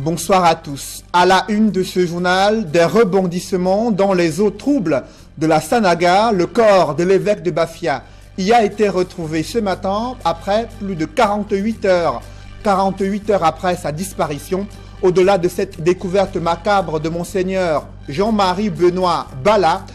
Bonsoir à tous. À la une de ce journal, des rebondissements dans les eaux troubles de la Sanaga. Le corps de l'évêque de Bafia y a été retrouvé ce matin après plus de 48 heures. 48 heures après sa disparition. Au-delà de cette découverte macabre de Monseigneur Jean-Marie Benoît Bala,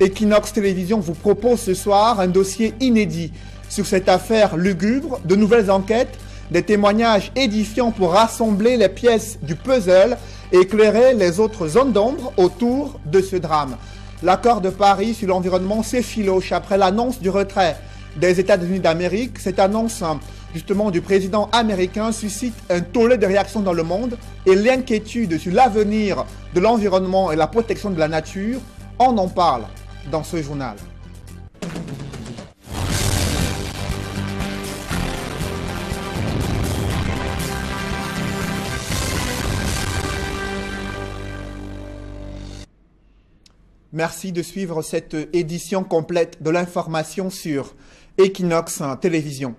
Equinox Télévision vous propose ce soir un dossier inédit sur cette affaire lugubre, de nouvelles enquêtes, des témoignages édifiants pour rassembler les pièces du puzzle et éclairer les autres zones d'ombre autour de ce drame. L'accord de Paris sur l'environnement s'effiloche après l'annonce du retrait des États-Unis d'Amérique. Cette annonce justement du président américain suscite un tollé de réactions dans le monde et l'inquiétude sur l'avenir de l'environnement et la protection de la nature. On en parle dans ce journal. Merci de suivre cette édition complète de l'information sur Equinox Télévision.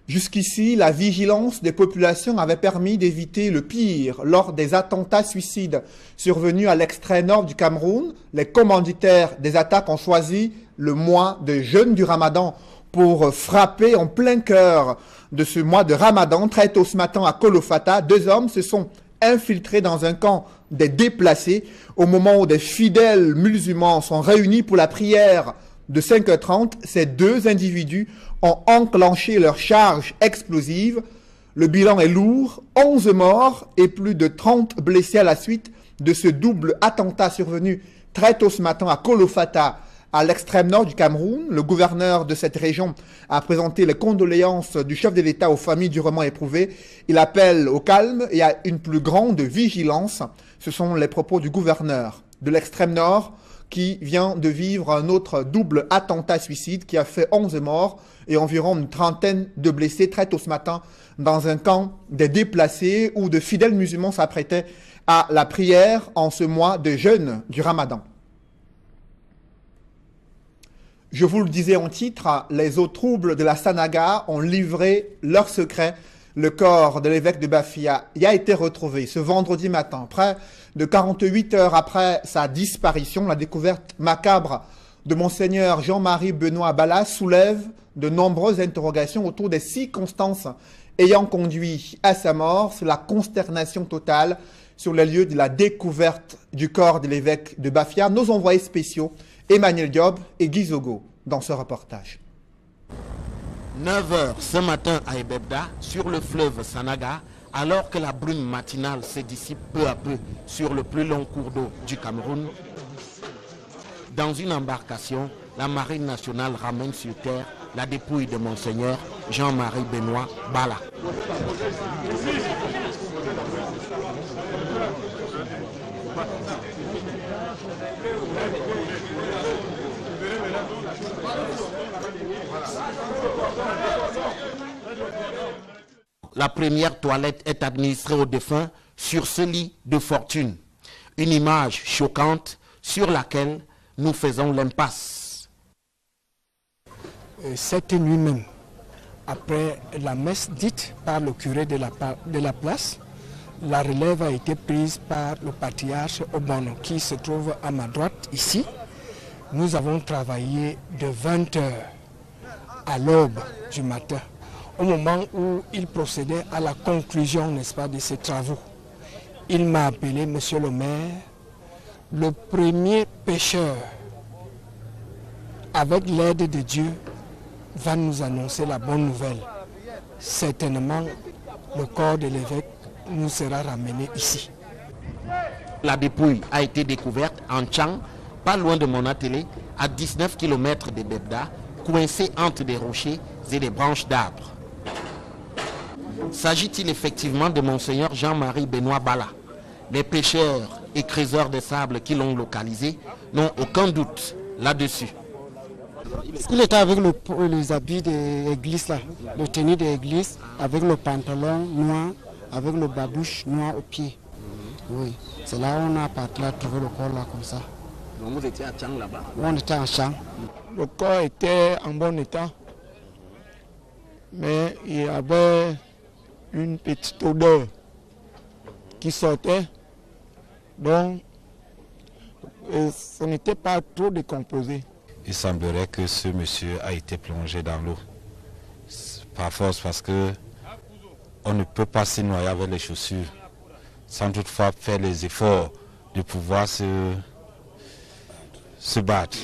Jusqu'ici, la vigilance des populations avait permis d'éviter le pire lors des attentats suicides survenus à l'extrême nord du Cameroun. Les commanditaires des attaques ont choisi le mois de jeûne du Ramadan pour frapper en plein cœur de ce mois de Ramadan. Très tôt ce matin à Kolofata, 2 hommes se sont infiltrés dans un camp des déplacés au moment où des fidèles musulmans sont réunis pour la prière de 5h30. Ces 2 individus ont enclenché leur charge explosive. Le bilan est lourd, 11 morts et plus de 30 blessés à la suite de ce double attentat survenu très tôt ce matin à Kolofata, à l'extrême nord du Cameroun. Le gouverneur de cette région a présenté les condoléances du chef de l'État aux familles durement éprouvées. Il appelle au calme et à une plus grande vigilance. Ce sont les propos du gouverneur de l'extrême nord qui vient de vivre un autre double attentat suicide qui a fait 11 morts et environ une trentaine de blessés très tôt ce matin dans un camp des déplacés où de fidèles musulmans s'apprêtaient à la prière en ce mois de jeûne du Ramadan. Je vous le disais en titre, les eaux troubles de la Sanaga ont livré leurs secrets. Le corps de l'évêque de Bafia y a été retrouvé ce vendredi matin, près de 48 heures après sa disparition. La découverte macabre de Monseigneur Jean-Marie Benoît Bala soulève de nombreuses interrogations autour des circonstances ayant conduit à sa mort. C'est la consternation totale sur les lieux de la découverte du corps de l'évêque de Bafia. Nos envoyés spéciaux, Emmanuel Diop et Guy Zogo, dans ce reportage. 9h ce matin à Ebebda, sur le fleuve Sanaga, alors que la brume matinale se dissipe peu à peu sur le plus long cours d'eau du Cameroun, dans une embarcation, la Marine nationale ramène sur terre la dépouille de Monseigneur Jean-Marie Benoît Bala. La première toilette est administrée aux défunts sur ce lit de fortune. Une image choquante sur laquelle nous faisons l'impasse. Cette nuit même, après la messe dite par le curé de la place, la relève a été prise par le patriarche Obono qui se trouve à ma droite ici. Nous avons travaillé de 20h à l'aube du matin, au moment où il procédait à la conclusion, n'est-ce pas, de ses travaux. Il m'a appelé, monsieur le maire, le premier pécheur, avec l'aide de Dieu, va nous annoncer la bonne nouvelle. Certainement, le corps de l'évêque nous sera ramené ici. La dépouille a été découverte en Tchang, pas loin de mon atelier, à 19 km de Bebda, coincée entre des rochers et des branches d'arbres. S'agit-il effectivement de Monseigneur Jean-Marie Benoît Bala? Les pêcheurs et creuseurs de sable qui l'ont localisé n'ont aucun doute là-dessus. Il était avec les habits de l'église, là, le tenue de l'église, avec le pantalon noir, avec le babouche noir au pied. Oui, c'est là où on a parti là, trouver le corps là comme ça. Donc vous étiez à Tchang là-bas? On était à Tchang. Le corps était en bon état, mais il y avait une petite odeur. qui sortait. Donc, ce n'était pas trop décomposé. Il semblerait que ce monsieur a été plongé dans l'eau. Par force, parce que on ne peut pas se noyer avec les chaussures sans toutefois faire les efforts de pouvoir se battre.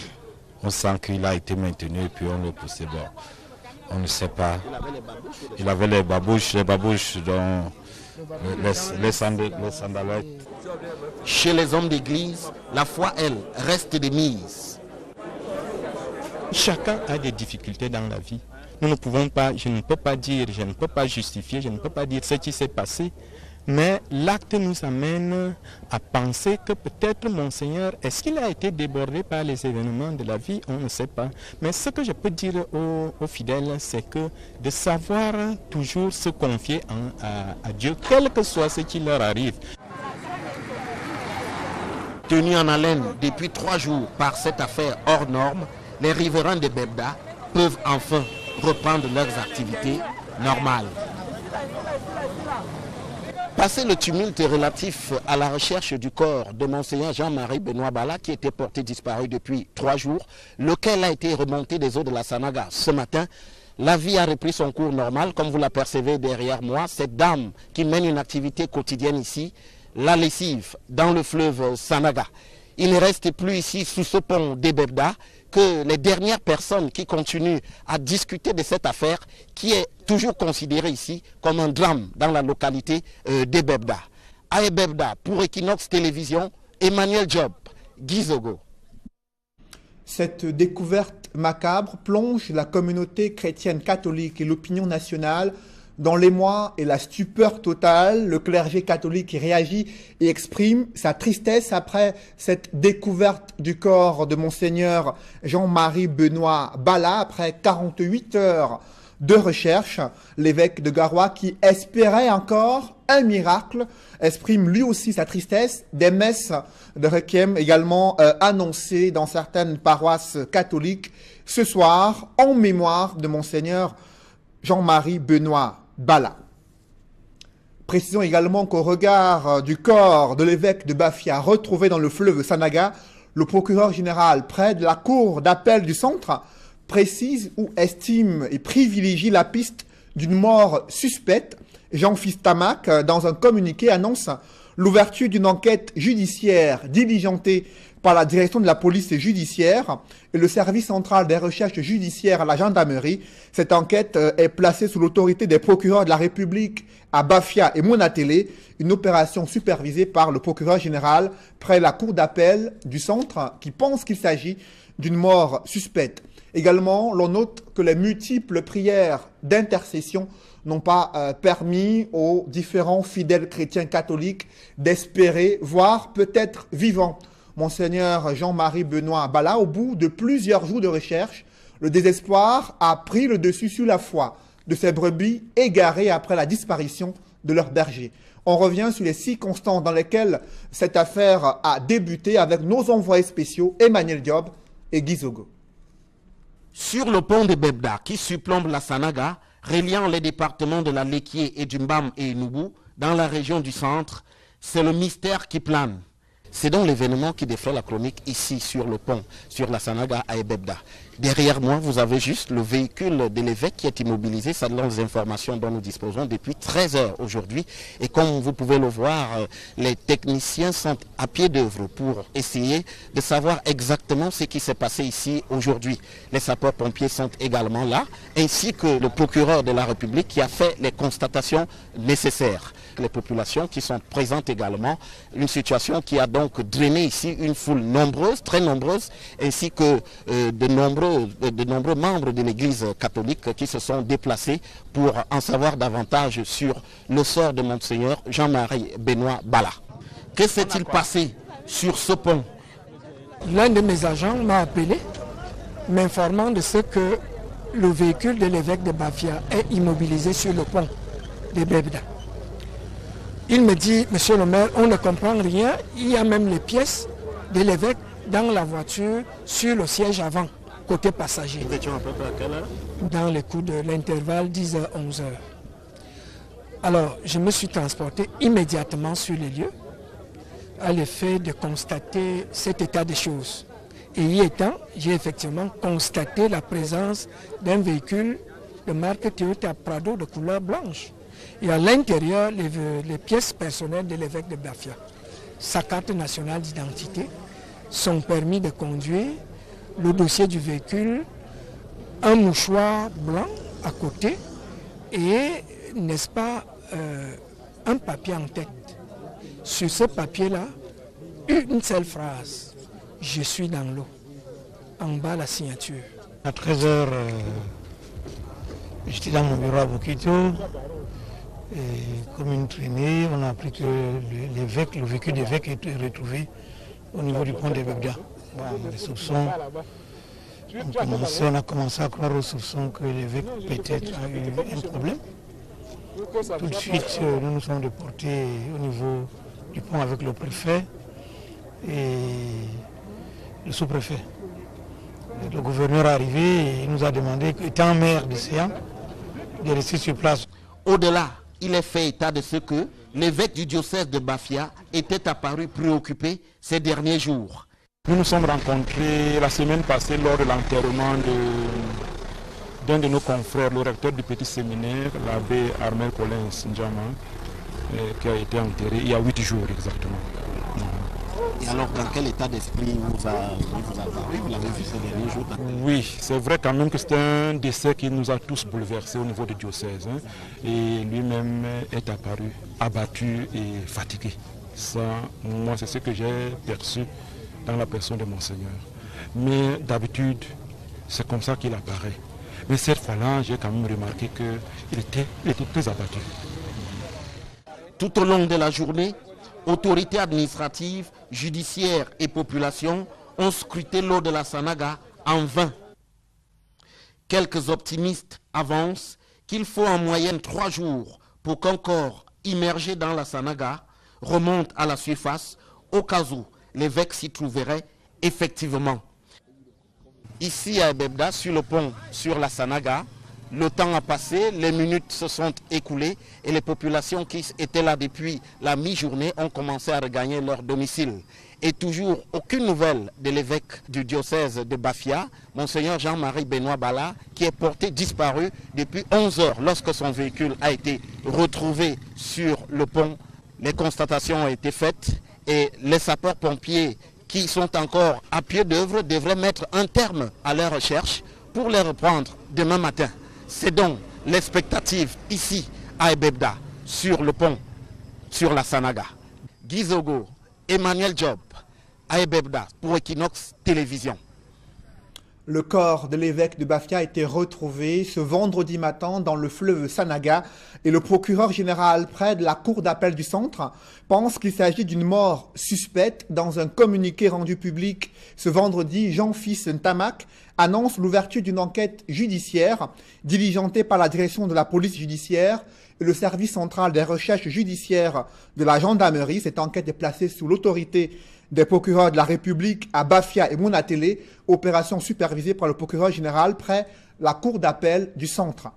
On sent qu'il a été maintenu et puis on le poussait. Bon, on ne sait pas. Il avait les babouches dont les sandalettes. Chez les hommes d'église, la foi, elle, reste de mise. Chacun a des difficultés dans la vie. Nous ne pouvons pas, je ne peux pas dire, je ne peux pas justifier, je ne peux pas dire ce qui s'est passé, mais l'acte nous amène à penser que peut-être Monseigneur, est-ce qu'il a été débordé par les événements de la vie? On ne sait pas. Mais ce que je peux dire aux fidèles, c'est que de savoir toujours se confier à Dieu, quel que soit ce qui leur arrive. Tenus en haleine depuis 3 jours par cette affaire hors norme, les riverains de Bebda peuvent enfin reprendre leurs activités normales. Passé le tumulte relatif à la recherche du corps de Monseigneur Jean-Marie Benoît Bala, qui était porté disparu depuis 3 jours, lequel a été remonté des eaux de la Sanaga ce matin, la vie a repris son cours normal, comme vous l'apercevez derrière moi. Cette dame qui mène une activité quotidienne ici, la lessive dans le fleuve Sanaga. Il ne reste plus ici, sous ce pont d'Ebebda, que les dernières personnes qui continuent à discuter de cette affaire, qui est toujours considérée ici comme un drame dans la localité d'Ebebda. À Ebebda, pour Equinox Télévision, Emmanuel Job, Gizogo. Cette découverte macabre plonge la communauté chrétienne catholique et l'opinion nationale dans l'émoi et la stupeur totale. Le clergé catholique réagit et exprime sa tristesse après cette découverte du corps de Monseigneur Jean-Marie Benoît Bala après 48 heures de recherche. L'évêque de Garoua, qui espérait encore un miracle, exprime lui aussi sa tristesse. Des messes de requiem également annoncées dans certaines paroisses catholiques ce soir en mémoire de Monseigneur Jean-Marie Benoît Bala. Précisons également qu'au regard du corps de l'évêque de Bafia retrouvé dans le fleuve Sanaga, le procureur général près de la cour d'appel du centre précise ou estime et privilégie la piste d'une mort suspecte. Jean-Fils Tamac, dans un communiqué, annonce l'ouverture d'une enquête judiciaire diligentée par la direction de la police judiciaire et le service central des recherches judiciaires à la gendarmerie. Cette enquête est placée sous l'autorité des procureurs de la République à Bafia et Monatélé, une opération supervisée par le procureur général près la cour d'appel du centre qui pense qu'il s'agit d'une mort suspecte. Également, l'on note que les multiples prières d'intercession n'ont pas permis aux différents fidèles chrétiens catholiques d'espérer, voire peut-être vivants, Monseigneur Jean-Marie Benoît Bala. Au bout de plusieurs jours de recherche, le désespoir a pris le dessus sur la foi de ces brebis égarées après la disparition de leur berger. On revient sur les circonstances dans lesquelles cette affaire a débuté avec nos envoyés spéciaux Emmanuel Diop et Gizogo. Sur le pont de Bebda qui surplombe la Sanaga, reliant les départements de la Lekié et du Mbam et Noubou, dans la région du centre, c'est le mystère qui plane. C'est donc l'événement qui défait la chronique ici sur le pont, sur la Sanaga à Ebebda. Derrière moi, vous avez juste le véhicule de l'évêque qui est immobilisé. Ça donne les informations dont nous disposons depuis 13 heures aujourd'hui. Et comme vous pouvez le voir, les techniciens sont à pied d'œuvre pour essayer de savoir exactement ce qui s'est passé ici aujourd'hui. Les sapeurs-pompiers sont également là, ainsi que le procureur de la République qui a fait les constatations nécessaires. Les populations qui sont présentes également, une situation qui a donc drainé ici une foule nombreuse, très nombreuse, ainsi que de nombreux membres de l'Église catholique qui se sont déplacés pour en savoir davantage sur le sort de Monseigneur Jean-Marie Benoît Bala. Que s'est-il passé sur ce pont? L'un de mes agents m'a appelé, m'informant de ce que le véhicule de l'évêque de Bafia est immobilisé sur le pont de Bebda. Il me dit, monsieur le maire, on ne comprend rien, il y a même les pièces de l'évêque dans la voiture sur le siège avant, côté passager. Nous étions à peu près à quelle heure? Dans les coups de l'intervalle 10h-11h. Alors, je me suis transporté immédiatement sur les lieux à l'effet de constater cet état des choses. Et y étant, j'ai effectivement constaté la présence d'un véhicule de marque Toyota Prado de couleur blanche. Et à l'intérieur, les pièces personnelles de l'évêque de Bafia, sa carte nationale d'identité, son permis de conduire, le dossier du véhicule, un mouchoir blanc à côté et, n'est-ce pas, un papier en tête. Sur ce papier-là, une seule phrase, je suis dans l'eau. En bas, la signature. À 13h, j'étais dans mon bureau à Bokito. Et comme une traînée, on a appris que le véhicule d'évêque est retrouvé au niveau du pont des Bebda. Les soupçons, on a commencé à croire aux soupçons que l'évêque peut-être a eu un problème. Tout de suite, nous nous sommes déportés au niveau du pont avec le préfet et le sous-préfet. Le gouverneur est arrivé et il nous a demandé, étant maire de Séan, de rester sur place. Au-delà, il est fait état de ce que l'évêque du diocèse de Bafia était apparu préoccupé ces derniers jours. Nous nous sommes rencontrés la semaine passée lors de l'enterrement d'un de nos confrères, le recteur du petit séminaire, l'abbé Armel Collins Ndjama, qui a été enterré il y a 8 jours exactement. Et alors, dans quel état d'esprit vous a apparu? Vous l'avez vu ces derniers jours? Oui, c'est vrai quand même que c'est un décès qui nous a tous bouleversés au niveau du diocèse. Et lui-même est apparu abattu et fatigué. Ça, moi, c'est ce que j'ai perçu dans la personne de Monseigneur. Mais d'habitude, c'est comme ça qu'il apparaît. Mais cette fois-là, j'ai quand même remarqué qu'il était très abattu. Tout au long de la journée, autorités administratives, judiciaires et population ont scruté l'eau de la Sanaga en vain. Quelques optimistes avancent qu'il faut en moyenne 3 jours pour qu'un corps immergé dans la Sanaga remonte à la surface au cas où l'évêque s'y trouverait effectivement. Ici à Ebebda, sur le pont, sur la Sanaga, le temps a passé, les minutes se sont écoulées et les populations qui étaient là depuis la mi-journée ont commencé à regagner leur domicile. Et toujours aucune nouvelle de l'évêque du diocèse de Bafia, Monseigneur Jean-Marie Benoît Bala, qui est porté disparu depuis 11 heures lorsque son véhicule a été retrouvé sur le pont. Les constatations ont été faites et les sapeurs-pompiers qui sont encore à pied d'œuvre devraient mettre un terme à leurs recherches pour les reprendre demain matin. C'est donc l'expectative ici à Ebebda, sur le pont, sur la Sanaga. Guy Zogo, Emmanuel Job, à Ebebda pour Equinox Télévision. Le corps de l'évêque de Bafia a été retrouvé ce vendredi matin dans le fleuve Sanaga et le procureur général près de la cour d'appel du centre pense qu'il s'agit d'une mort suspecte. Dans un communiqué rendu public ce vendredi, Jean-Fils Ntamak annonce l'ouverture d'une enquête judiciaire diligentée par la direction de la police judiciaire et le service central des recherches judiciaires de la gendarmerie. Cette enquête est placée sous l'autorité des procureurs de la République à Bafia et Monatélé, opération supervisée par le procureur général près la cour d'appel du centre.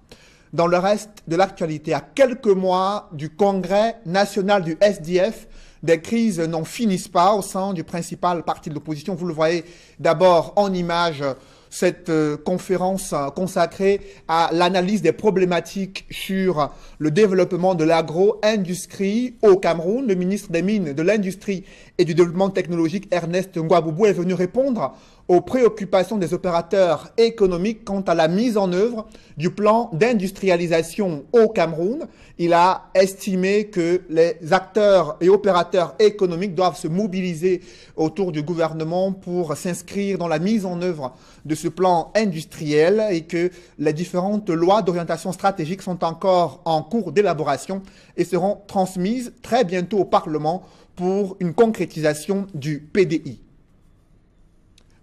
Dans le reste de l'actualité, à quelques mois du congrès national du SDF, des crises n'en finissent pas au sein du principal parti de l'opposition. Vous le voyez d'abord en image, cette conférence consacrée à l'analyse des problématiques sur le développement de l'agro-industrie au Cameroun. Le ministre des Mines, de l'Industrie et du Développement technologique, Ernest Ngouaboubou, est venu répondre aux préoccupations des opérateurs économiques quant à la mise en œuvre du plan d'industrialisation au Cameroun. Il a estimé que les acteurs et opérateurs économiques doivent se mobiliser autour du gouvernement pour s'inscrire dans la mise en œuvre de ce plan industriel et que les différentes lois d'orientation stratégique sont encore en cours d'élaboration et seront transmises très bientôt au Parlement pour une concrétisation du PDI.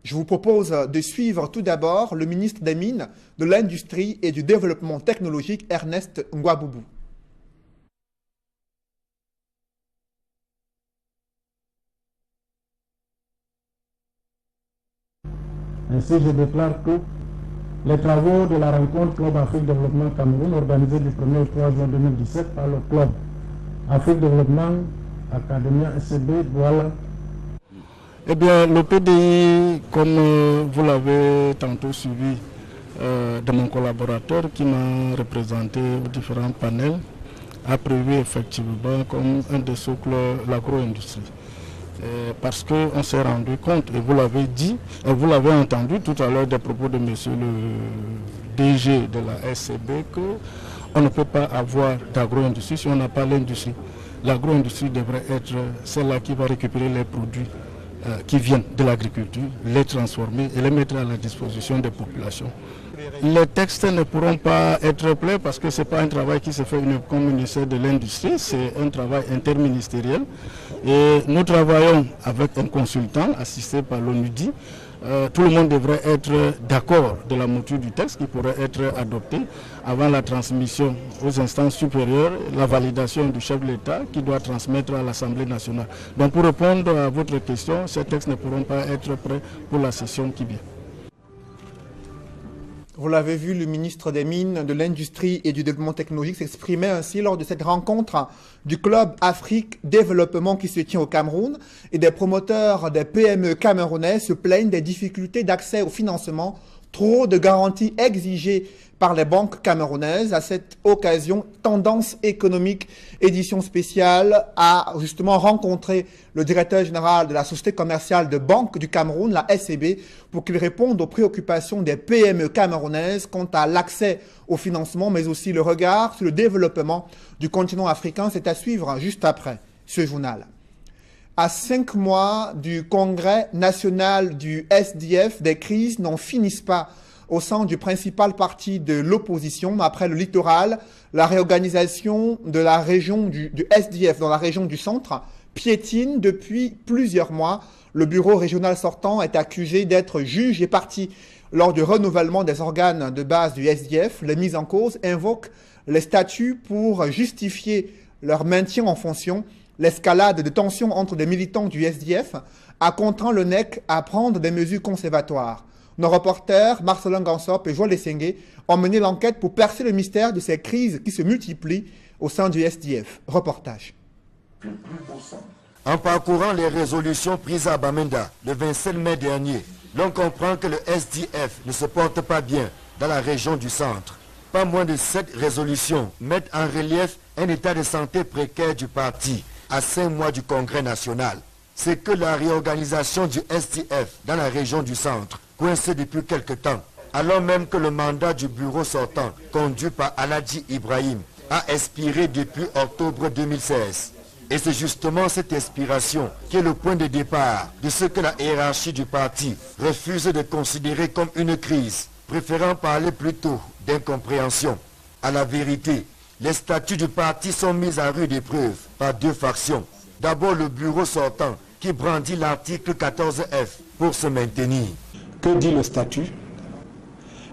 Je vous propose de suivre tout d'abord le ministre des Mines, de l'Industrie et du Développement technologique, Ernest Ngouaboubou. Ainsi, je déclare que les travaux de la rencontre Club Afrique Développement Cameroun organisée du 1er au 3 juin 2017 par le Club Afrique Développement Academia SCB Douala. Eh bien, le PDI, comme vous l'avez tantôt suivi de mon collaborateur qui m'a représenté aux différents panels, a prévu effectivement comme un des socles l'agro-industrie. Parce qu'on s'est rendu compte, et vous l'avez dit, et vous l'avez entendu tout à l'heure des propos de monsieur le DG de la SCB, qu'on ne peut pas avoir d'agro-industrie si on n'a pas l'industrie. L'agro-industrie devrait être celle-là qui va récupérer les produits qui viennent de l'agriculture, les transformer et les mettre à la disposition des populations. Les textes ne pourront pas être pleins parce que ce n'est pas un travail qui se fait uniquement au ministère de l'Industrie, c'est un travail interministériel. Et nous travaillons avec un consultant assisté par l'ONUDI. Tout le monde devrait être d'accord de la mouture du texte qui pourrait être adopté avant la transmission aux instances supérieures, la validation du chef de l'État qui doit transmettre à l'Assemblée nationale. Donc pour répondre à votre question, ces textes ne pourront pas être prêts pour la session qui vient. Vous l'avez vu, le ministre des Mines, de l'Industrie et du Développement technologique s'exprimait ainsi lors de cette rencontre du Club Afrique Développement qui se tient au Cameroun. Et des promoteurs des PME camerounais se plaignent des difficultés d'accès au financement, trop de garanties exigées par les banques camerounaises. À cette occasion, Tendance économique, édition spéciale, a justement rencontré le directeur général de la Société commerciale de banque du Cameroun, la SCB, pour qu'il réponde aux préoccupations des PME camerounaises quant à l'accès au financement, mais aussi le regard sur le développement du continent africain. C'est à suivre juste après ce journal. À 5 mois du congrès national du SDF, des crises n'en finissent pas au sein du principal parti de l'opposition. Après le littoral, la réorganisation de la région du SDF dans la région du centre piétine depuis plusieurs mois. Le bureau régional sortant est accusé d'être juge et partie lors du renouvellement des organes de base du SDF. Les mises en cause invoquent les statuts pour justifier leur maintien en fonction. L'escalade de tensions entre des militants du SDF a contraint le NEC à prendre des mesures conservatoires. Nos reporters, Marcelin Gansop et Joël Lessengue, ont mené l'enquête pour percer le mystère de ces crises qui se multiplient au sein du SDF. Reportage. En parcourant les résolutions prises à Bamenda le 27 mai dernier, l'on comprend que le SDF ne se porte pas bien dans la région du centre. Pas moins de 7 résolutions mettent en relief un état de santé précaire du parti à 5 mois du congrès national. C'est que la réorganisation du SDF dans la région du centre coincé depuis quelque temps, alors même que le mandat du bureau sortant, conduit par Aladji Ibrahim, a expiré depuis octobre 2016. Et c'est justement cette expiration qui est le point de départ de ce que la hiérarchie du parti refuse de considérer comme une crise, préférant parler plutôt d'incompréhension. À la vérité, les statuts du parti sont mis à rude épreuve par 2 factions. D'abord le bureau sortant qui brandit l'article 14F pour se maintenir. Que dit le statut?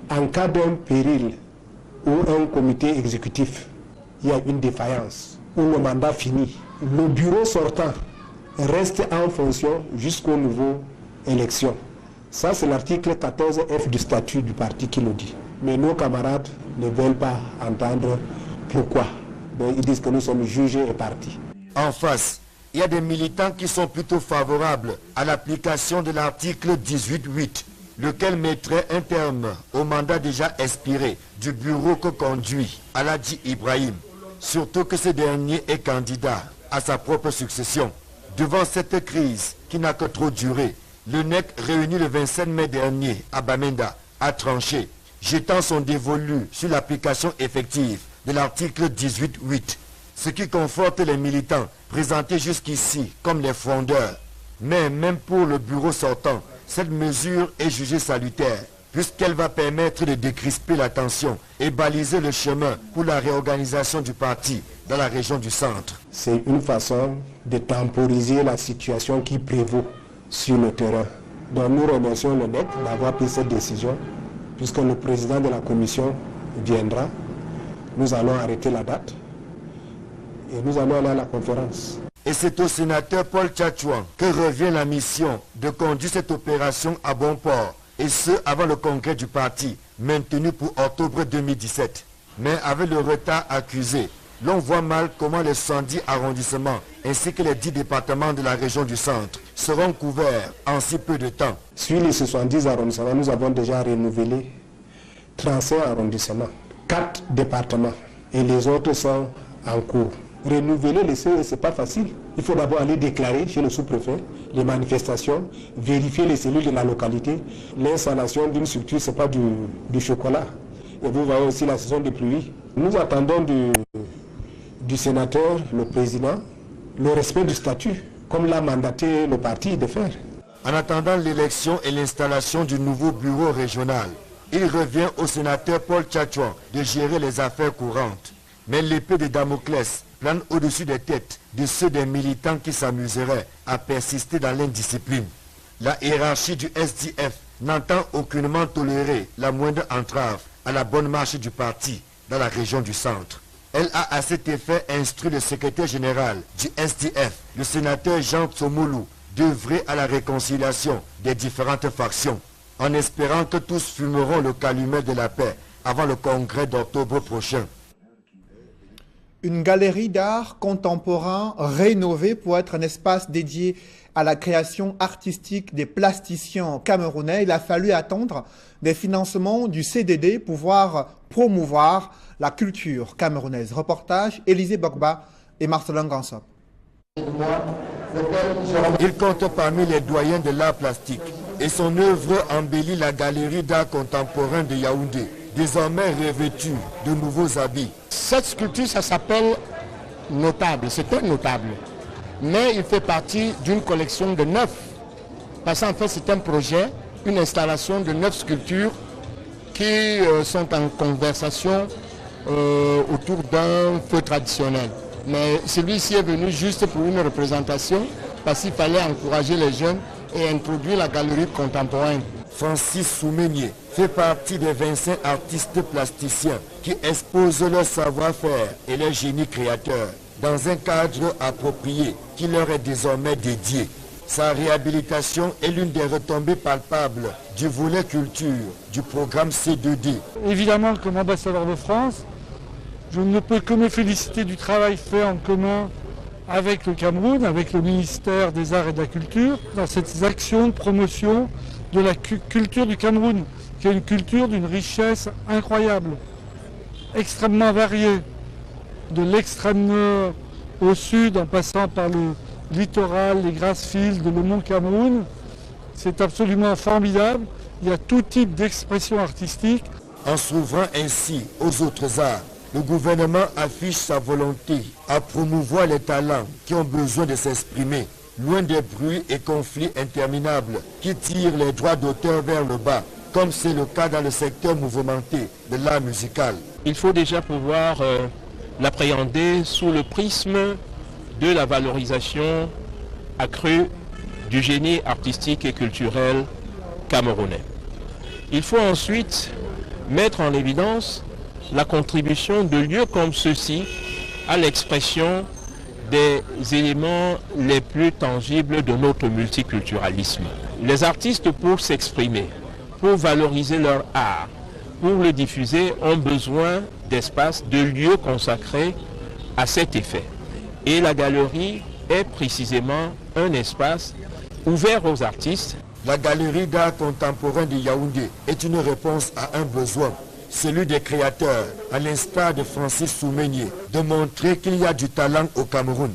En cas d'un péril ou un comité exécutif, il y a une défaillance ou le mandat finit, le bureau sortant reste en fonction jusqu'au niveau élection. Ça, c'est l'article 14F du statut du parti qui le dit. Mais nos camarades ne veulent pas entendre pourquoi. Donc, ils disent que nous sommes jugés et partis. En face, il y a des militants qui sont plutôt favorables à l'application de l'article 18.8, lequel mettrait un terme au mandat déjà expiré du bureau que conduit Aladji Ibrahim, surtout que ce dernier est candidat à sa propre succession. Devant cette crise qui n'a que trop duré, le NEC réuni le 27 mai dernier à Bamenda a tranché, jetant son dévolu sur l'application effective de l'article 18.8, ce qui conforte les militants présentés jusqu'ici comme les frondeurs. Mais même pour le bureau sortant, cette mesure est jugée salutaire, puisqu'elle va permettre de décrisper la tension et baliser le chemin pour la réorganisation du parti dans la région du centre. C'est une façon de temporiser la situation qui prévaut sur le terrain. Donc nous remercions le NEC d'avoir pris cette décision, puisque le président de la commission viendra. Nous allons arrêter la date et nous allons aller à la conférence. Et c'est au sénateur Paul Tchatchouan que revient la mission de conduire cette opération à bon port, et ce avant le congrès du parti maintenu pour octobre 2017. Mais avec le retard accusé, l'on voit mal comment les 110 arrondissements ainsi que les 10 départements de la région du centre seront couverts en si peu de temps. Sur les 70 arrondissements, nous avons déjà renouvelé 35 arrondissements, 4 départements et les autres sont en cours. Renouveler les CE, ce n'est pas facile. Il faut d'abord aller déclarer chez le sous-préfet les manifestations, vérifier les cellules de la localité. L'installation d'une structure, ce n'est pas du chocolat. Et vous voyez aussi la saison des pluies. Nous attendons du sénateur, le président, le respect du statut, comme l'a mandaté le parti de faire. En attendant l'élection et l'installation du nouveau bureau régional, il revient au sénateur Paul Tchatchouan de gérer les affaires courantes. Mais l'épée de Damoclès plane au-dessus des têtes de ceux des militants qui s'amuseraient à persister dans l'indiscipline. La hiérarchie du SDF n'entend aucunement tolérer la moindre entrave à la bonne marche du parti dans la région du centre. Elle a à cet effet instruit le secrétaire général du SDF, le sénateur Jean Tsomoulou, d'œuvrer à la réconciliation des différentes factions, en espérant que tous fumeront le calumet de la paix avant le congrès d'octobre prochain. Une galerie d'art contemporain rénovée pour être un espace dédié à la création artistique des plasticiens camerounais. Il a fallu attendre des financements du CDD pour pouvoir promouvoir la culture camerounaise. Reportage Élisée Bogba et Marcelin Gansop. Il compte parmi les doyens de l'art plastique et son œuvre embellit la galerie d'art contemporain de Yaoundé, désormais revêtue de nouveaux habits. Cette sculpture, ça s'appelle Notable, c'est un notable. Mais il fait partie d'une collection de 9. Parce qu'en fait, c'est un projet, une installation de 9 sculptures qui sont en conversation autour d'un feu traditionnel. Mais celui-ci est venu juste pour une représentation, parce qu'il fallait encourager les jeunes et introduire la galerie contemporaine. Francis Soumenier fait partie des 25 artistes plasticiens qui exposent leur savoir-faire et leur génie créateur dans un cadre approprié qui leur est désormais dédié. Sa réhabilitation est l'une des retombées palpables du volet culture du programme C2D. Évidemment, comme ambassadeur de France, je ne peux que me féliciter du travail fait en commun avec le Cameroun, avec le ministère des Arts et de la Culture, dans ces actions de promotion de la culture du Cameroun, qui est une culture d'une richesse incroyable, extrêmement variée, de l'extrême nord au sud, en passant par le littoral, les Grassfields, le Mont Cameroun. C'est absolument formidable. Il y a tout type d'expression artistique. En s'ouvrant ainsi aux autres arts, le gouvernement affiche sa volonté à promouvoir les talents qui ont besoin de s'exprimer, loin des bruits et conflits interminables qui tirent les droits d'auteur vers le bas, comme c'est le cas dans le secteur mouvementé de l'art musical. Il faut déjà pouvoir l'appréhender sous le prisme de la valorisation accrue du génie artistique et culturel camerounais. Il faut ensuite mettre en évidence la contribution de lieux comme ceux-ci à l'expression des éléments les plus tangibles de notre multiculturalisme. Les artistes, pour s'exprimer, pour valoriser leur art, pour le diffuser, ont besoin d'espaces, de lieux consacrés à cet effet. Et la galerie est précisément un espace ouvert aux artistes. La galerie d'art contemporain de Yaoundé est une réponse à un besoin, celui des créateurs, à l'instar de Francis Soumenier, de montrer qu'il y a du talent au Cameroun.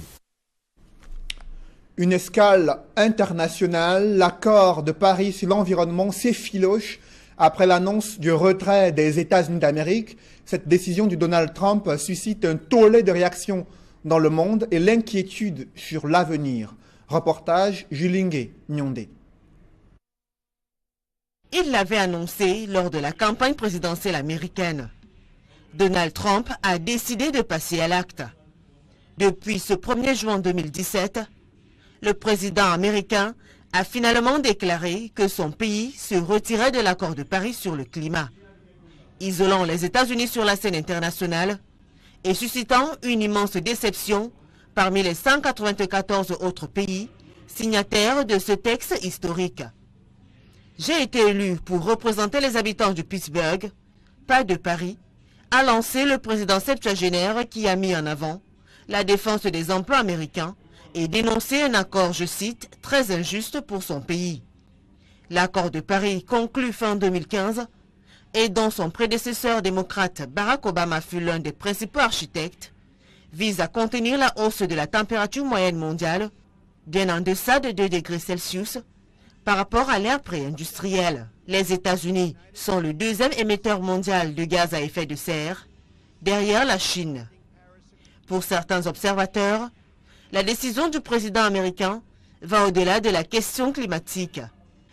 Une escale internationale, l'accord de Paris sur l'environnement s'effiloche après l'annonce du retrait des États-Unis d'Amérique. Cette décision du Donald Trump suscite un tollé de réactions dans le monde et l'inquiétude sur l'avenir. Reportage Julingue Nyondé. Il l'avait annoncé lors de la campagne présidentielle américaine. Donald Trump a décidé de passer à l'acte. Depuis ce 1er juin 2017, le président américain a finalement déclaré que son pays se retirait de l'accord de Paris sur le climat, isolant les États-Unis sur la scène internationale et suscitant une immense déception parmi les 194 autres pays signataires de ce texte historique. J'ai été élu pour représenter les habitants de Pittsburgh, pas de Paris, a lancé le président septuagénaire qui a mis en avant la défense des emplois américains et dénoncé un accord, je cite, très injuste pour son pays. L'accord de Paris conclu fin 2015 et dont son prédécesseur démocrate Barack Obama fut l'un des principaux architectes, vise à contenir la hausse de la température moyenne mondiale bien en deçà de 2 degrés Celsius par rapport à l'ère pré-industrielle. Les États-Unis sont le 2e émetteur mondial de gaz à effet de serre, derrière la Chine. Pour certains observateurs, la décision du président américain va au-delà de la question climatique.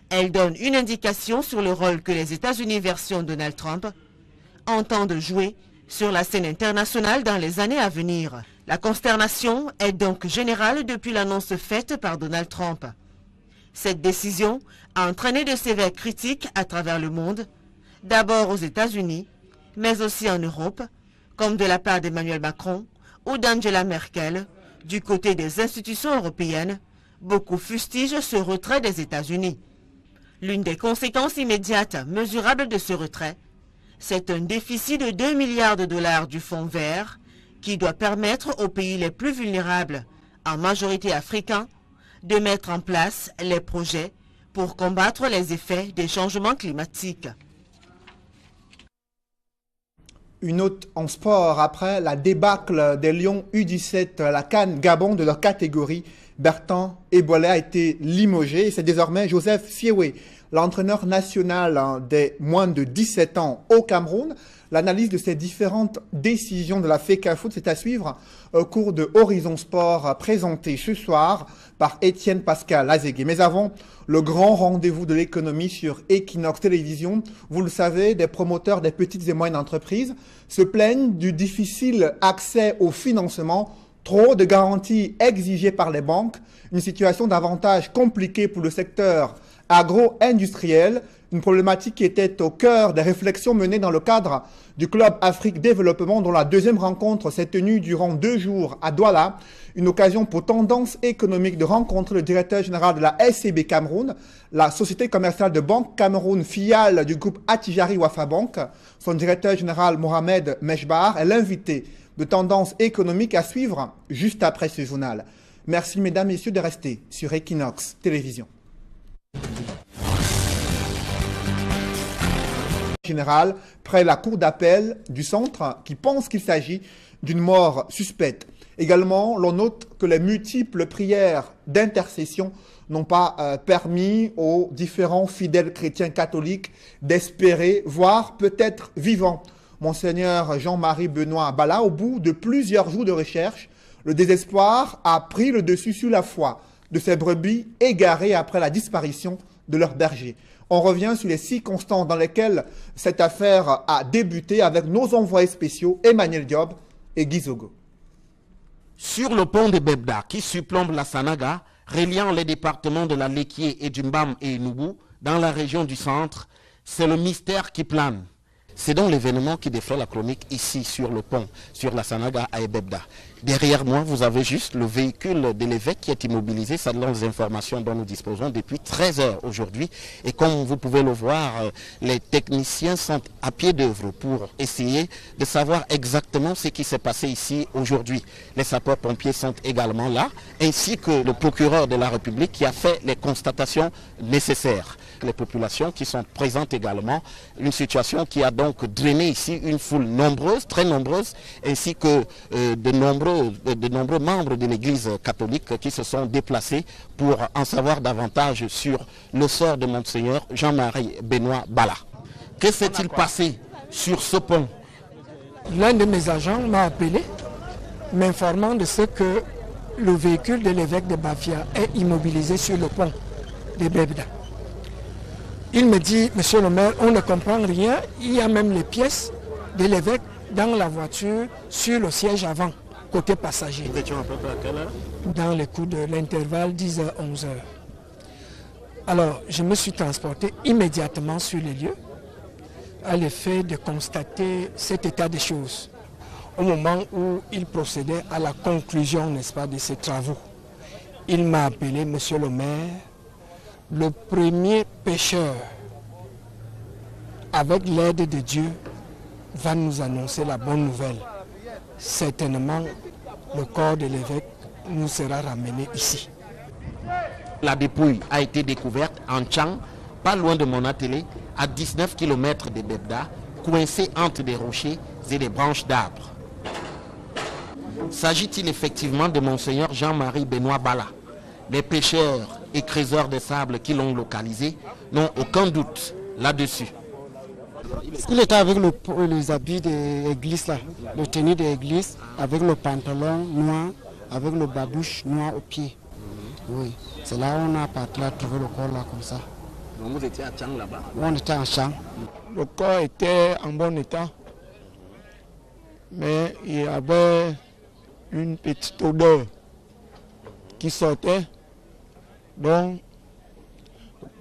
Elle donne une indication sur le rôle que les États-Unis version Donald Trump entendent jouer sur la scène internationale dans les années à venir. La consternation est donc générale depuis l'annonce faite par Donald Trump. Cette décision a entraîné de sévères critiques à travers le monde, d'abord aux États-Unis, mais aussi en Europe, comme de la part d'Emmanuel Macron ou d'Angela Merkel. Du côté des institutions européennes, beaucoup fustigent ce retrait des États-Unis. L'une des conséquences immédiates mesurables de ce retrait, c'est un déficit de 2 milliards de dollars du Fonds vert qui doit permettre aux pays les plus vulnérables, en majorité africains, de mettre en place les projets pour combattre les effets des changements climatiques. Une note en sport après la débâcle des Lions U17 à la CAN Gabon de leur catégorie. Bertrand Ebolet a été limogé et c'est désormais Joseph Siewe, l'entraîneur national des moins de 17 ans au Cameroun. L'analyse de ces différentes décisions de la FECAFOOT, c'est à suivre au cours de Horizon Sport présenté ce soir par Étienne Pascal Azégué. Mais avant, le grand rendez-vous de l'économie sur Equinox Télévision. Vous le savez, des promoteurs des petites et moyennes entreprises se plaignent du difficile accès au financement, trop de garanties exigées par les banques, une situation davantage compliquée pour le secteur agro-industriel, une problématique qui était au cœur des réflexions menées dans le cadre du Club Afrique Développement dont la deuxième rencontre s'est tenue durant 2 jours à Douala, une occasion pour Tendance économique de rencontrer le directeur général de la SCB Cameroun, la société commerciale de Banque Cameroun, filiale du groupe Attijari Wafa Bank, son directeur général Mohamed Meshbar est l'invité de Tendance économique à suivre juste après ce journal. Merci mesdames et messieurs de rester sur Equinox Télévision. Général près la cour d'appel du centre qui pense qu'il s'agit d'une mort suspecte. Également, l'on note que les multiples prières d'intercession n'ont pas permis aux différents fidèles chrétiens catholiques d'espérer, voire peut-être vivants. Monseigneur Jean-Marie Benoît Bala, au bout de plusieurs jours de recherche, le désespoir a pris le dessus sur la foi de ces brebis égarées après la disparition de leur berger. On revient sur les circonstances dans lesquelles cette affaire a débuté avec nos envoyés spéciaux Emmanuel Diop et Guy Zogo. Sur le pont de Bebda qui surplombe la Sanaga, reliant les départements de la Lekié et du Mbam et Noubou, dans la région du centre, c'est le mystère qui plane. C'est donc l'événement qui défraie la chronique ici sur le pont, sur la Sanaga à Ebebda. Derrière moi, vous avez juste le véhicule de l'évêque qui est immobilisé. Ça donne les informations dont nous disposons depuis 13 heures aujourd'hui. Et comme vous pouvez le voir, les techniciens sont à pied d'œuvre pour essayer de savoir exactement ce qui s'est passé ici aujourd'hui. Les sapeurs-pompiers sont également là, ainsi que le procureur de la République qui a fait les constatations nécessaires. Les populations qui sont présentes également, une situation qui a donc drainé ici une foule nombreuse, très nombreuse, ainsi que de nombreux membres de l'Église catholique qui se sont déplacés pour en savoir davantage sur le sort de Monseigneur Jean-Marie Benoît Bala. Que s'est-il passé sur ce pont? L'un de mes agents m'a appelé, m'informant de ce que le véhicule de l'évêque de Bafia est immobilisé sur le pont de Bebda. Il me dit, monsieur le maire, on ne comprend rien, il y a même les pièces de l'évêque dans la voiture sur le siège avant, côté passager. Nous étions à peu près à quelle heure? Dans les coups de l'intervalle 10h-11h. Alors, je me suis transporté immédiatement sur les lieux à l'effet de constater cet état des choses au moment où il procédait à la conclusion, n'est-ce pas, de ses travaux. Il m'a appelé, monsieur le maire, le premier pêcheur avec l'aide de Dieu, va nous annoncer la bonne nouvelle. Certainement, le corps de l'évêque nous sera ramené ici. La dépouille a été découverte en Tchang, pas loin de Monatélé, à 19 km de Bebda, coincée entre des rochers et des branches d'arbres. S'agit-il effectivement de Monseigneur Jean-Marie Benoît Bala? Les pêcheurs et creuseurs de sable qui l'ont localisé n'ont aucun doute là-dessus. Il était avec les habits de l'église, le tenue de l'église, avec le pantalon noir, avec le babouche noir au pied. Oui, c'est là où on a parti à trouver le corps là comme ça. Donc vous étiez à Tchang là-bas? On était à Tchang. Le corps était en bon état, mais il y avait une petite odeur qui sortait, donc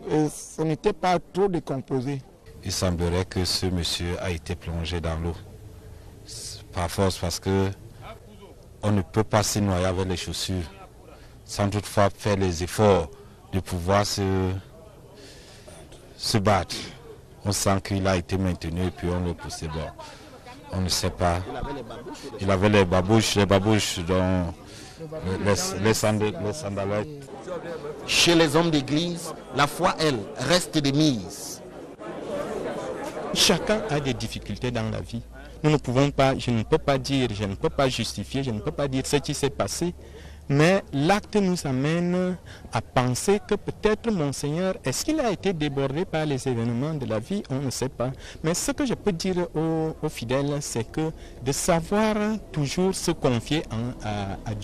ce n'était pas trop décomposé. Il semblerait que ce monsieur a été plongé dans l'eau, par force, parce que on ne peut pas se noyer avec les chaussures, sans toutefois faire les efforts de pouvoir se battre. On sent qu'il a été maintenu et puis on le poussait. Bon, on ne sait pas. Il avait les babouches dont les sandalettes. Chez les hommes d'église, la foi, elle, reste de mise. Chacun a des difficultés dans la vie. Nous ne pouvons pas, je ne peux pas dire, je ne peux pas justifier, je ne peux pas dire ce qui s'est passé, mais l'acte nous amène à penser que peut-être Monseigneur, est-ce qu'il a été débordé par les événements de la vie? On ne sait pas. Mais ce que je peux dire aux fidèles, c'est que de savoir toujours se confier à Dieu.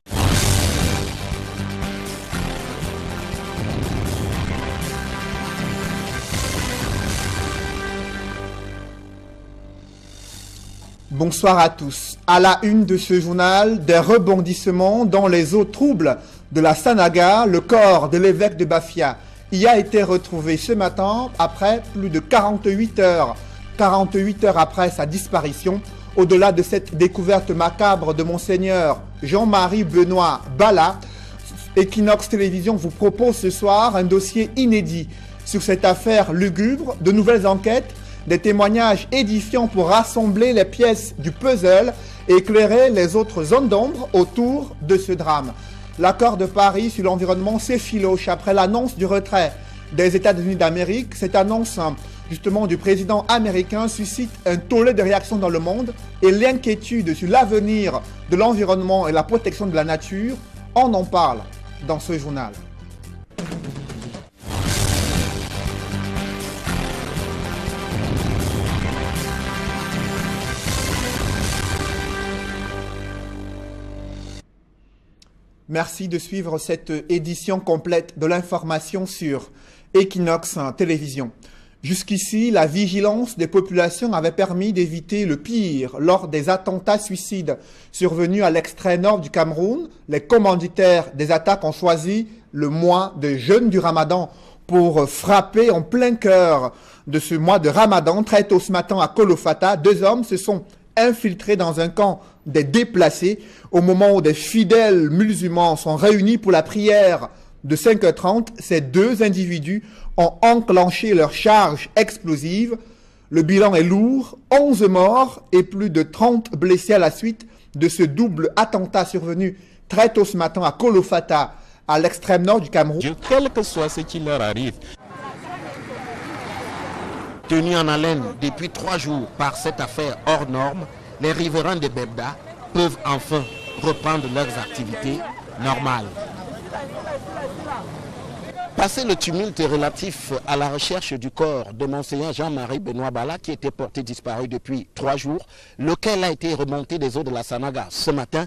Bonsoir à tous. À la une de ce journal, des rebondissements dans les eaux troubles de la Sanaga. Le corps de l'évêque de Bafia y a été retrouvé ce matin après plus de 48 heures. 48 heures après sa disparition. Au-delà de cette découverte macabre de Monseigneur Jean-Marie Benoît Bala, Equinox Télévision vous propose ce soir un dossier inédit sur cette affaire lugubre, de nouvelles enquêtes, des témoignages édifiants pour rassembler les pièces du puzzle et éclairer les autres zones d'ombre autour de ce drame. L'accord de Paris sur l'environnement s'effiloche après l'annonce du retrait des États-Unis d'Amérique. Cette annonce justement du président américain suscite un tollé de réactions dans le monde et l'inquiétude sur l'avenir de l'environnement et la protection de la nature. On en parle dans ce journal. Merci de suivre cette édition complète de l'information sur Equinox Télévision. Jusqu'ici, la vigilance des populations avait permis d'éviter le pire lors des attentats suicides survenus à l'extrême nord du Cameroun. Les commanditaires des attaques ont choisi le mois de jeûne du Ramadan pour frapper en plein cœur de ce mois de Ramadan. Très tôt ce matin à Kolofata, 2 hommes se sont infiltrés dans un camp des déplacés au moment où des fidèles musulmans sont réunis pour la prière de 5h30. Ces 2 individus ont enclenché leur charge explosive. Le bilan est lourd, 11 morts et plus de 30 blessés à la suite de ce double attentat survenu très tôt ce matin à Kolofata, à l'extrême nord du Cameroun. Quel que soit ce qui leur arrive. Tenus en haleine depuis 3 jours par cette affaire hors norme, les riverains de Bebda peuvent enfin reprendre leurs activités normales. Passé le tumulte relatif à la recherche du corps de Monseigneur Jean-Marie Benoît Bala, qui était porté disparu depuis 3 jours, lequel a été remonté des eaux de la Sanaga ce matin,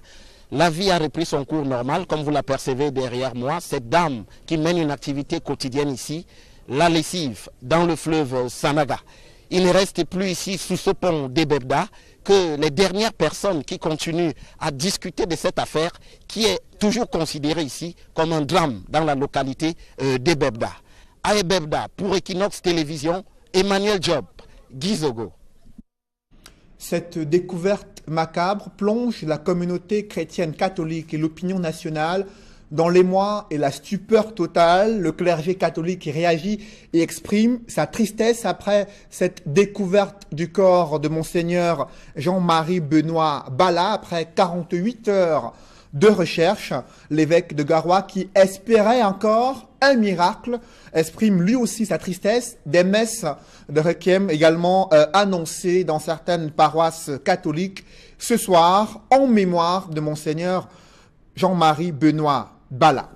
la vie a repris son cours normal, comme vous l'apercevez derrière moi. Cette dame qui mène une activité quotidienne ici, la lessive dans le fleuve Sanaga. Il ne reste plus ici, sous ce pont d'Ebebda, que les dernières personnes qui continuent à discuter de cette affaire, qui est toujours considérée ici comme un drame dans la localité d'Ebebda. À Ebebda, pour Equinox Télévision, Emmanuel Job, Gizogo. Cette découverte macabre plonge la communauté chrétienne catholique et l'opinion nationale Dans l'émoi et la stupeur totale, le clergé catholique réagit et exprime sa tristesse après cette découverte du corps de Monseigneur Jean-Marie Benoît Bala après 48 heures de recherche. L'évêque de Garoua, qui espérait encore un miracle, exprime lui aussi sa tristesse. Des messes de requiem également annoncées dans certaines paroisses catholiques ce soir en mémoire de Monseigneur Jean-Marie Benoît Bala.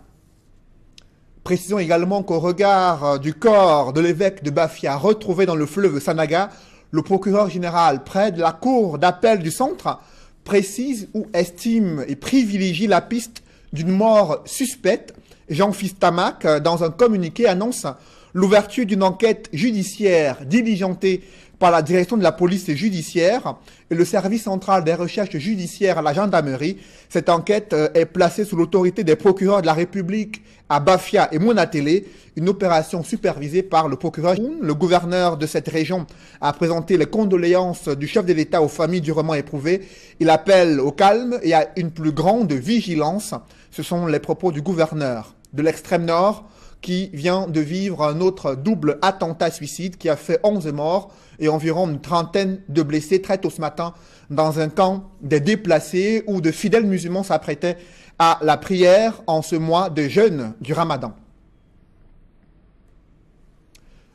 Précisons également qu'au regard du corps de l'évêque de Bafia retrouvé dans le fleuve Sanaga, le procureur général près de la cour d'appel du centre précise ou estime et privilégie la piste d'une mort suspecte. Jean-Fils Tamac, dans un communiqué, annonce l'ouverture d'une enquête judiciaire diligentée par la direction de la police judiciaire et le service central des recherches judiciaires à la gendarmerie. Cette enquête est placée sous l'autorité des procureurs de la République à Bafia et Monatélé, une opération supervisée par le procureur. Le gouverneur de cette région a présenté les condoléances du chef de l'État aux familles durement éprouvées. Il appelle au calme et à une plus grande vigilance. Ce sont les propos du gouverneur de l'extrême nord qui vient de vivre un autre double attentat-suicide qui a fait 11 morts et environ une trentaine de blessés très tôt ce matin dans un camp des déplacés où de fidèles musulmans s'apprêtaient à la prière en ce mois de jeûne du Ramadan.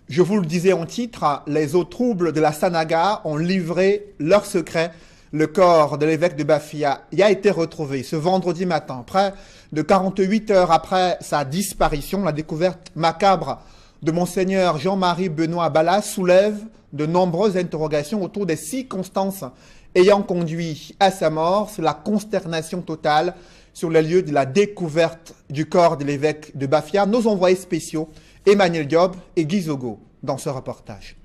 Je vous le disais en titre, les eaux troubles de la Sanaga ont livré leurs secrets. Le corps de l'évêque de Bafia y a été retrouvé ce vendredi matin, près de 48 heures après sa disparition. La découverte macabre de Monseigneur Jean-Marie Benoît Bala soulève de nombreuses interrogations autour des circonstances ayant conduit à sa mort. C'est la consternation totale sur les lieux de la découverte du corps de l'évêque de Bafia. Nos envoyés spéciaux, Emmanuel Diop et Guy Zogo, dans ce reportage.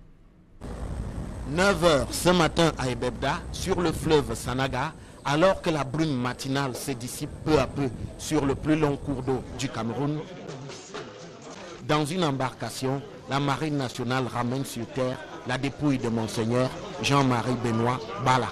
9h ce matin à Ebebda, sur le fleuve Sanaga, alors que la brume matinale se dissipe peu à peu sur le plus long cours d'eau du Cameroun. Dans une embarcation, la Marine nationale ramène sur terre la dépouille de Monseigneur Jean-Marie Benoît Bala.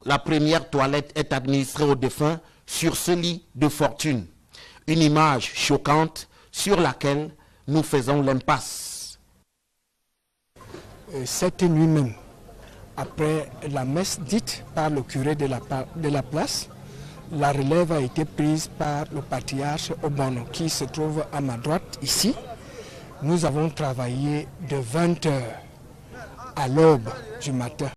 La première toilette est administrée aux défunts sur ce lit de fortune. Une image choquante sur laquelle nous faisons l'impasse. Cette nuit même, après la messe dite par le curé de la place, la relève a été prise par le patriarche Obono qui se trouve à ma droite ici. Nous avons travaillé de 20 h à l'aube du matin.